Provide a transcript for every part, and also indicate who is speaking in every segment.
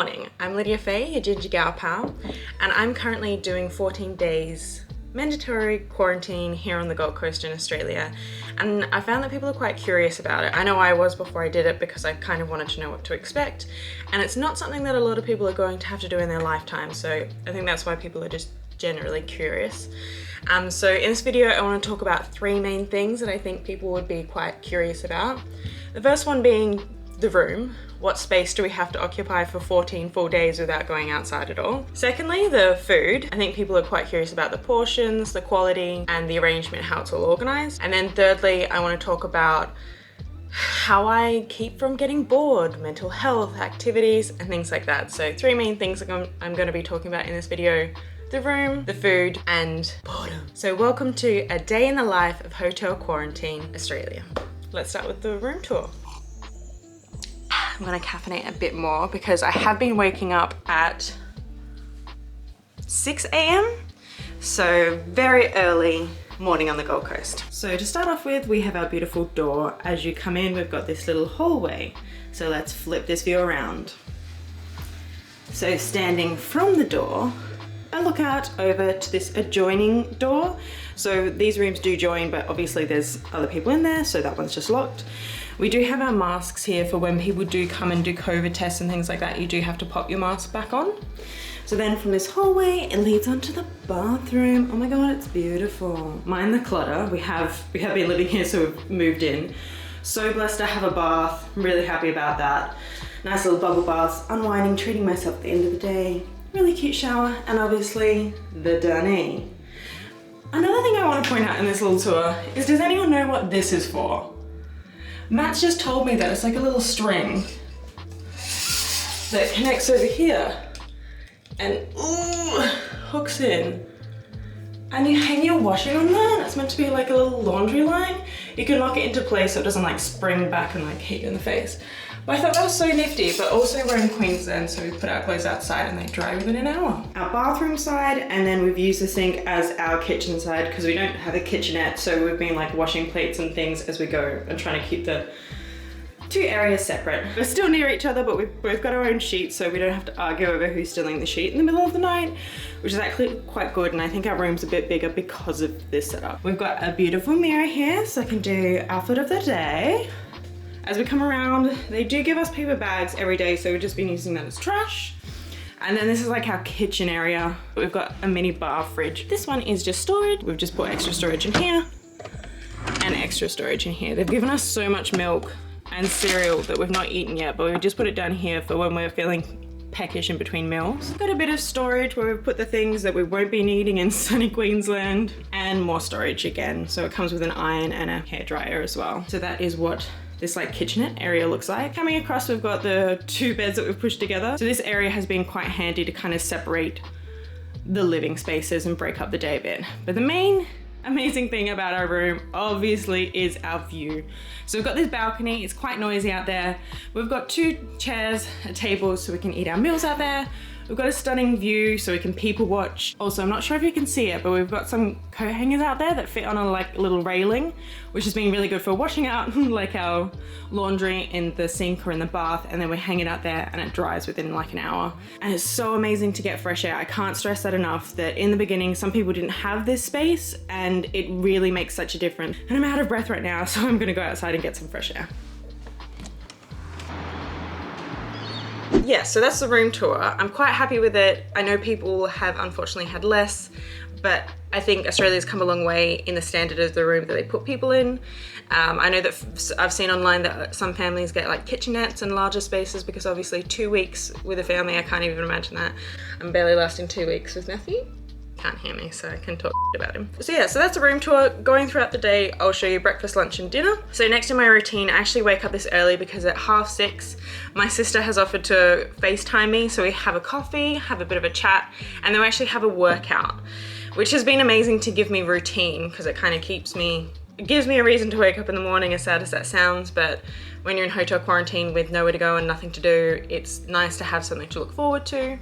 Speaker 1: morning, I'm Lydia Fay, your ginger gal pal, and I'm currently doing 14 days mandatory quarantine here on the Gold Coast in Australia, and I found that people are quite curious about it. I know I was before I did it because I kind of wanted to know what to expect, and it's not something that a lot of people are going to have to do in their lifetime, so I think that's why people are just generally curious. So in this video I want to talk about three main things that I think people would be quite curious about. The first one being the room. What space do we have to occupy for 14 full days without going outside at all? Secondly, the food. I think people are quite curious about the portions, the quality, and the arrangement, how it's all organized. And then thirdly, I want to talk about how I keep from getting bored, mental health, activities, and things like that. So three main things I'm going to be talking about in this video: the room, the food, and boredom. So welcome to a day in the life of hotel quarantine, Australia. Let's start with the room tour. I'm gonna caffeinate a bit more because I have been waking up at 6 a.m. So very early morning on the Gold Coast. So to start off with, we have our beautiful door. As you come in, we've got this little hallway. So let's flip this view around. So standing from the door, I look out over to this adjoining door. So these rooms do join, but obviously there's other people in there, so that one's just locked. We do have our masks here for when people do come and do COVID tests and things like that. You do have to pop your mask back on. So then from this hallway, it leads onto the bathroom. Oh my God, it's beautiful. Mind the clutter. We have been living here, so we've moved in. So blessed to have a bath. I'm really happy about that. Nice little bubble baths, unwinding, treating myself at the end of the day. Really cute shower, and obviously the dunny. Another thing I want to point out in this little tour is, does anyone know what this is for? Matt's just told me that it's like a little string that connects over here and hooks in. And you hang your washing on there, and it's meant to be like a little laundry line. You can lock it into place so it doesn't like spring back and like hit you in the face. But I thought that was so nifty, but also we're in Queensland, so we put our clothes outside and they dry within an hour. Our bathroom side, and then we've used the sink as our kitchen side because we don't have a kitchenette, so we've been like washing plates and things as we go and trying to keep the two areas separate. We're still near each other, but we've both got our own sheets, so we don't have to argue over who's stealing the sheet in the middle of the night, which is actually quite good, and I think our room's a bit bigger because of this setup. We've got a beautiful mirror here, so I can do outfit of the day. As we come around, they do give us paper bags every day, so we've just been using that as trash. And then this is like our kitchen area. We've got a mini bar fridge. This one is just storage. We've just put extra storage in here and extra storage in here. They've given us so much milk and cereal that we've not eaten yet, but we've just put it down here for when we're feeling peckish in between meals. Got a bit of storage where we've put the things that we won't be needing in sunny Queensland, and more storage again. So it comes with an iron and a hairdryer as well. So that is what this like kitchenette area looks like. Coming across, we've got the two beds that we've pushed together. So this area has been quite handy to kind of separate the living spaces and break up the day a bit. But the main amazing thing about our room obviously is our view. So we've got this balcony, it's quite noisy out there. We've got two chairs, a table so we can eat our meals out there. We've got a stunning view so we can people watch. Also, I'm not sure if you can see it, but we've got some coat hangers out there that fit on a like little railing, which has been really good for washing out like our laundry in the sink or in the bath, and then we hang it out there and it dries within like an hour. And it's so amazing to get fresh air. I can't stress that enough, that in the beginning, some people didn't have this space and it really makes such a difference. And I'm out of breath right now, so I'm gonna go outside and get some fresh air. Yeah, so that's the room tour. I'm quite happy with it. I know people have unfortunately had less, but I think Australia's come a long way in the standard of the room that they put people in. I know that I've seen online that some families get like kitchenettes and larger spaces because obviously 2 weeks with a family, I can't even imagine that. I'm barely lasting 2 weeks with Matthew. Can't hear me, so I can talk about him. So yeah, so that's a room tour. Going throughout the day, I'll show you breakfast, lunch, and dinner. So next in my routine, I actually wake up this early because at 6:30, my sister has offered to FaceTime me. So we have a coffee, have a bit of a chat, and then we actually have a workout, which has been amazing to give me routine because it kind of gives me a reason to wake up in the morning, as sad as that sounds. But when you're in hotel quarantine with nowhere to go and nothing to do, it's nice to have something to look forward to.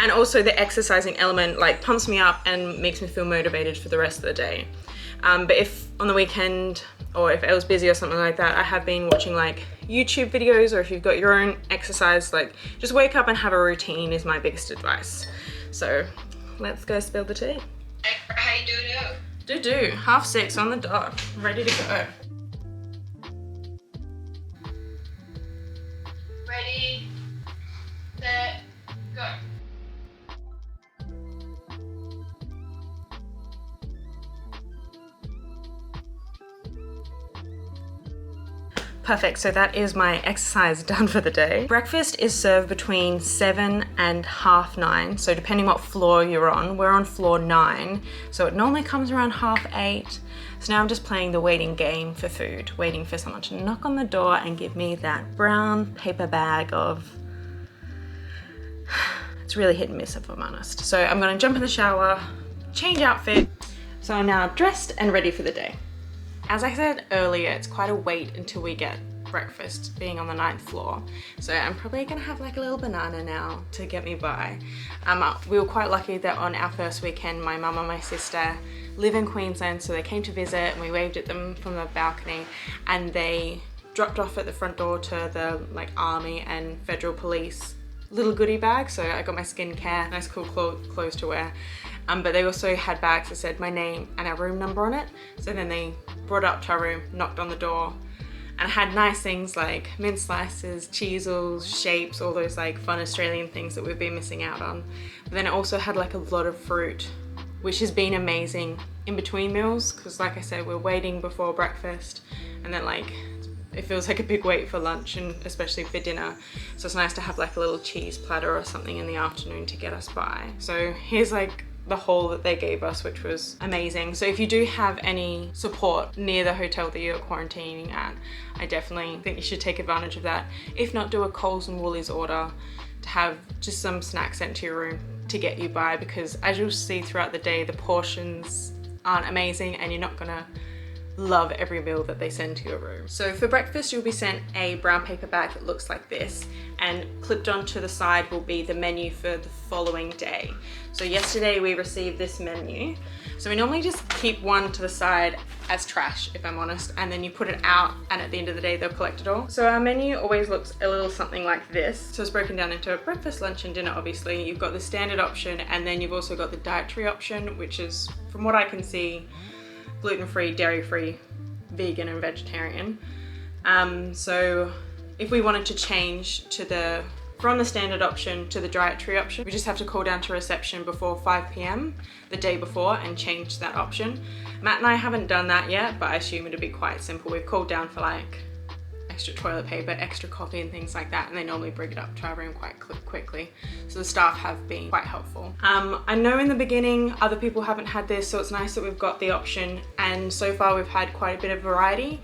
Speaker 1: And also the exercising element like pumps me up and makes me feel motivated for the rest of the day. But if on the weekend or if I was busy or something like that, I have been watching like YouTube videos, or if you've got your own exercise, like just wake up and have a routine is my biggest advice. So let's go spill the tea.
Speaker 2: Hey, do.
Speaker 1: 6:30 on the dot, ready to go.
Speaker 2: Ready, set, go.
Speaker 1: Perfect, so that is my exercise done for the day. Breakfast is served between 7 and 9:30, so depending what floor you're on, we're on floor 9, so it normally comes around 8:30. So now I'm just playing the waiting game for food, waiting for someone to knock on the door and give me that brown paper bag of... It's really hit and miss if I'm honest. So I'm gonna jump in the shower, change outfit. So I'm now dressed and ready for the day. As I said earlier, it's quite a wait until we get breakfast, being on the 9th floor. So I'm probably gonna have like a little banana now to get me by. We were quite lucky that on our first weekend, my mum and my sister live in Queensland, so they came to visit and we waved at them from the balcony, and they dropped off at the front door to the like army and federal police little goodie bag. So I got my skincare, nice cool clothes to wear. But they also had bags that said my name and our room number on it. So then they brought it up to our room, knocked on the door, and had nice things like mint slices, cheesels, shapes, all those like fun Australian things that we've been missing out on. But then it also had like a lot of fruit, which has been amazing in between meals, because like I said, we're waiting before breakfast, and then like it feels like a big wait for lunch, and especially for dinner. So it's nice to have like a little cheese platter or something in the afternoon to get us by. So here's like the haul that they gave us, which was amazing. So if you do have any support near the hotel that you're quarantining at, I definitely think you should take advantage of that. If not, do a Coles and Woolies order to have just some snacks sent to your room to get you by, because as you'll see throughout the day, the portions aren't amazing and you're not gonna love every meal that they send to your room. So for breakfast, you'll be sent a brown paper bag that looks like this, and clipped onto the side will be the menu for the following day. So yesterday we received this menu. So we normally just keep one to the side as trash, if I'm honest, and then you put it out, and at the end of the day they'll collect it all. So our menu always looks a little something like this. So it's broken down into breakfast, lunch and dinner. Obviously you've got the standard option, and then you've also got the dietary option, which is, from what I can see, gluten-free, dairy-free, vegan and vegetarian. So if we wanted to change to from the standard option to the dietary option, we just have to call down to reception before 5 p.m. the day before and change that option. Matt and I haven't done that yet, but I assume it'll be quite simple. We've called down for like extra toilet paper, extra coffee and things like that, and they normally bring it up to our room quite quickly. So the staff have been quite helpful. I know in the beginning other people haven't had this, so it's nice that we've got the option, and so far we've had quite a bit of variety.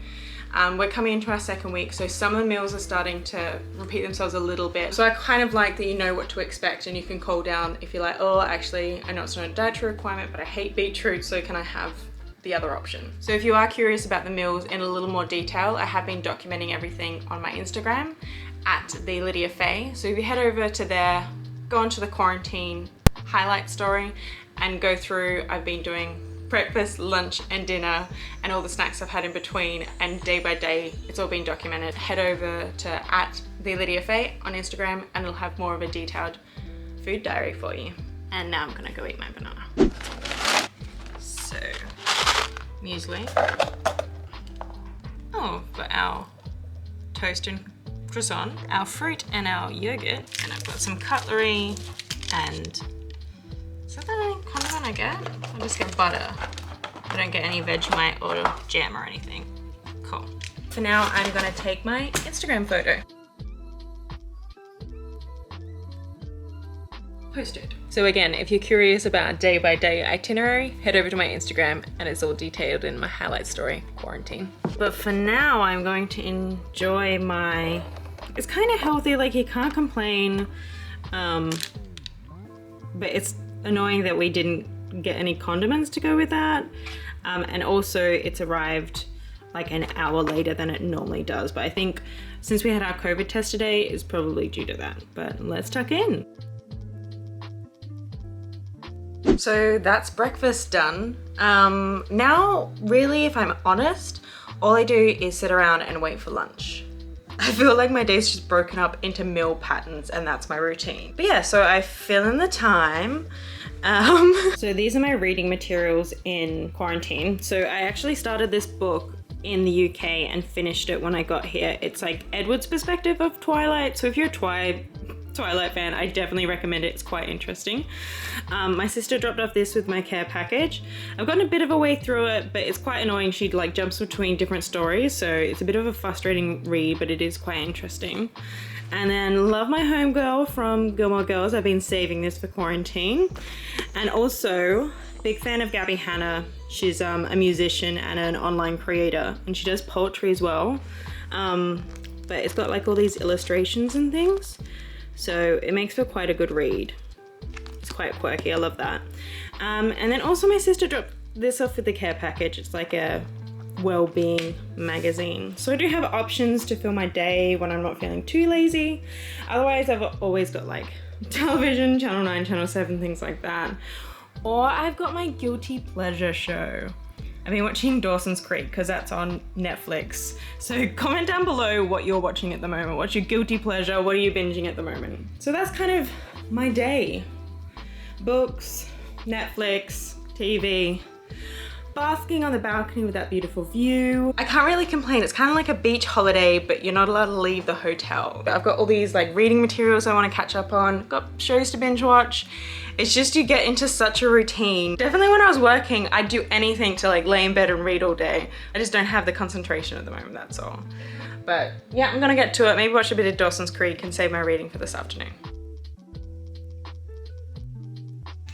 Speaker 1: We're coming into our second week, so some of the meals are starting to repeat themselves a little bit. So I kind of like that you know what to expect, and you can call down if you're like, oh, actually, I know it's not a dietary requirement, but I hate beetroot, so can I have the other option? So if you are curious about the meals in a little more detail, I have been documenting everything on my Instagram at the Lydia Fay. So if you head over to there, go onto the quarantine highlight story and go through, I've been doing breakfast, lunch and dinner and all the snacks I've had in between, and day by day it's all been documented. Head over to at the Lydia Fay on Instagram and it'll have more of a detailed food diary for you. And now I'm gonna go eat my banana. So muesli. Oh, we've got our toast and croissant, our fruit and our yogurt, and I've got some cutlery and, is that the only condiment I get? I just get butter. I don't get any Vegemite or jam or anything. Cool. For now, I'm gonna take my Instagram photo. Posted. So again, if you're curious about a day-by-day itinerary, head over to my Instagram and it's all detailed in my highlight story, quarantine. But for now, I'm going to enjoy my, it's kind of healthy, like you can't complain, but it's annoying that we didn't get any condiments to go with that. And also it's arrived like an hour later than it normally does. But I think since we had our COVID test today, it's probably due to that. But let's tuck in. So that's breakfast done. Now, really, if I'm honest, all I do is sit around and wait for lunch. I feel like my day's just broken up into meal patterns and that's my routine. But yeah, so I fill in the time. So these are my reading materials in quarantine. So I actually started this book in the UK and finished it when I got here. It's like Edward's perspective of Twilight. So if you're a Twilight fan, I definitely recommend it. It's quite interesting. My sister dropped off this with my care package. I've gotten a bit of a way through it, but it's quite annoying. She like jumps between different stories, so it's a bit of a frustrating read, but it is quite interesting. And then Love My Homegirl from Gilmore Girls. I've been saving this for quarantine. And also, big fan of Gabby Hanna. She's a musician and an online creator, and she does poetry as well. But it's got like all these illustrations and things. So it makes for quite a good read. It's quite quirky, I love that. And then also my sister dropped this off with the care package. It's like a well-being magazine. So I do have options to fill my day when I'm not feeling too lazy. Otherwise, I've always got like television, Channel 9, Channel 7, things like that. Or I've got my guilty pleasure show. I've been watching Dawson's Creek because that's on Netflix. So comment down below what you're watching at the moment. What's your guilty pleasure? What are you binging at the moment? So that's kind of my day. Books, Netflix, TV, basking on the balcony with that beautiful view. I can't really complain. It's kind of like a beach holiday, but you're not allowed to leave the hotel. I've got all these like reading materials I want to catch up on. Got shows to binge watch. It's just you get into such a routine. Definitely when I was working, I'd do anything to like lay in bed and read all day. I just don't have the concentration at the moment, that's all. But yeah, I'm gonna get to it. Maybe watch a bit of Dawson's Creek and save my reading for this afternoon.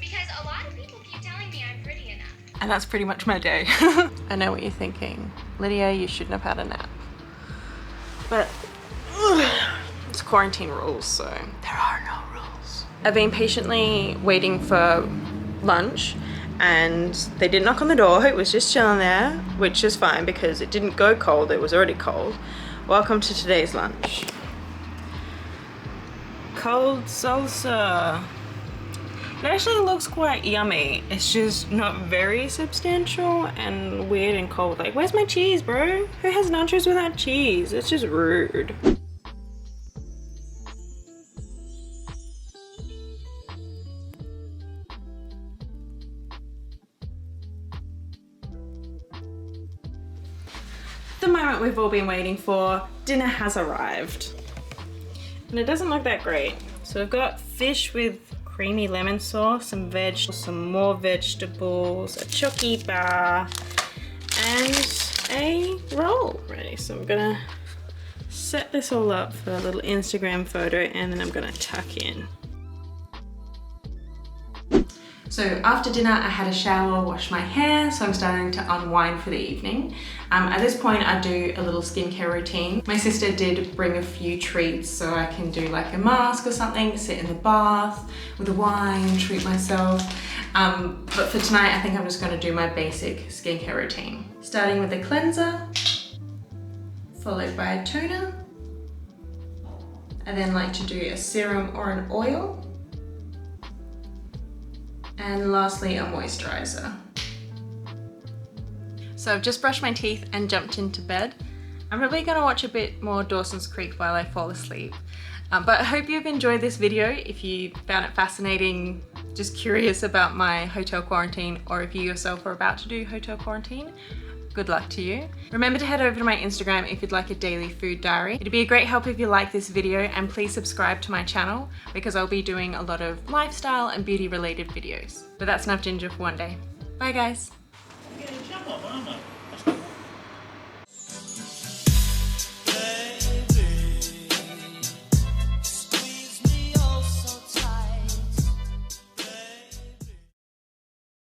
Speaker 2: Because a lot of people keep telling me I'm pretty enough.
Speaker 1: And that's pretty much my day. I know what you're thinking. Lydia, you shouldn't have had a nap. But it's quarantine rules, so there are no rules. I've been patiently waiting for lunch and they didn't knock on the door. It was just chilling there, which is fine because it didn't go cold. It was already cold. Welcome to today's lunch. Cold salsa. It actually looks quite yummy. It's just not very substantial and weird and cold. Like, where's my cheese, bro? Who has nachos without cheese? It's just rude. The moment we've all been waiting for, dinner has arrived. And it doesn't look that great. So I've got fish with creamy lemon sauce, some veg, some more vegetables, a chocky bar, and a roll ready. So I'm gonna set this all up for a little Instagram photo and then I'm gonna tuck in. So after dinner, I had a shower, washed my hair, so I'm starting to unwind for the evening. At this point, I do a little skincare routine. My sister did bring a few treats, so I can do like a mask or something, sit in the bath with a wine, treat myself. But for tonight, I think I'm just gonna do my basic skincare routine. Starting with a cleanser, followed by a toner. I then like to do a serum or an oil. And lastly, a moisturizer. So I've just brushed my teeth and jumped into bed. I'm probably gonna watch a bit more Dawson's Creek while I fall asleep. But I hope you've enjoyed this video. If you found it fascinating, just curious about my hotel quarantine, or if you yourself are about to do hotel quarantine, good luck to you. Remember to head over to my Instagram if you'd like a daily food diary. It'd be a great help if you like this video, and please subscribe to my channel because I'll be doing a lot of lifestyle and beauty related videos. But that's enough ginger for one day. Bye guys.